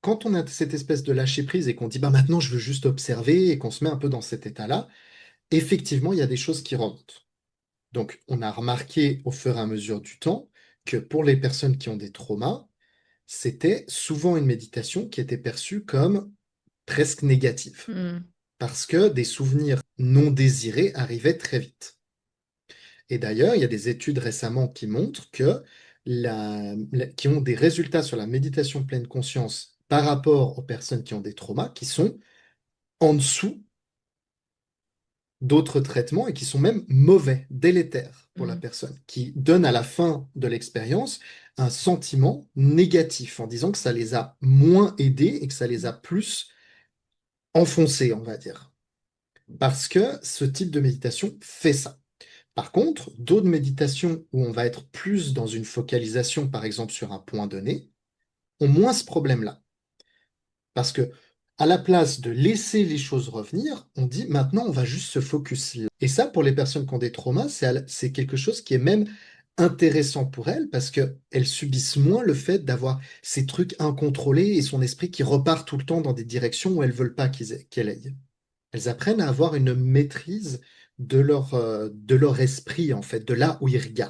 quand on a cette espèce de lâcher prise et qu'on dit, bah maintenant je veux juste observer et qu'on se met un peu dans cet état-là, effectivement, il y a des choses qui remontent. Donc, on a remarqué au fur et à mesure du temps que pour les personnes qui ont des traumas, c'était souvent une méditation qui était perçue comme presque négative, Hmm. parce que des souvenirs non désirés arrivaient très vite. Et d'ailleurs, il y a des études récemment qui montrent que qui ont des résultats sur la méditation pleine conscience par rapport aux personnes qui ont des traumas qui sont en dessous d'autres traitements et qui sont même mauvais, délétères pour la Hmm. personne, qui donnent à la fin de l'expérience un sentiment négatif en disant que ça les a moins aidés et que ça les a plus enfoncés, on va dire. Parce que ce type de méditation fait ça. Par contre, d'autres méditations où on va être plus dans une focalisation, par exemple sur un point donné, ont moins ce problème-là. Parce que à la place de laisser les choses revenir, on dit maintenant on va juste se focus là. Et ça, pour les personnes qui ont des traumas, c'est quelque chose qui est même intéressant pour elles parce qu'elles subissent moins le fait d'avoir ces trucs incontrôlés et son esprit qui repart tout le temps dans des directions où elles veulent pas qu'elle aille. Elles apprennent à avoir une maîtrise de leur esprit, en fait, de là où ils regardent.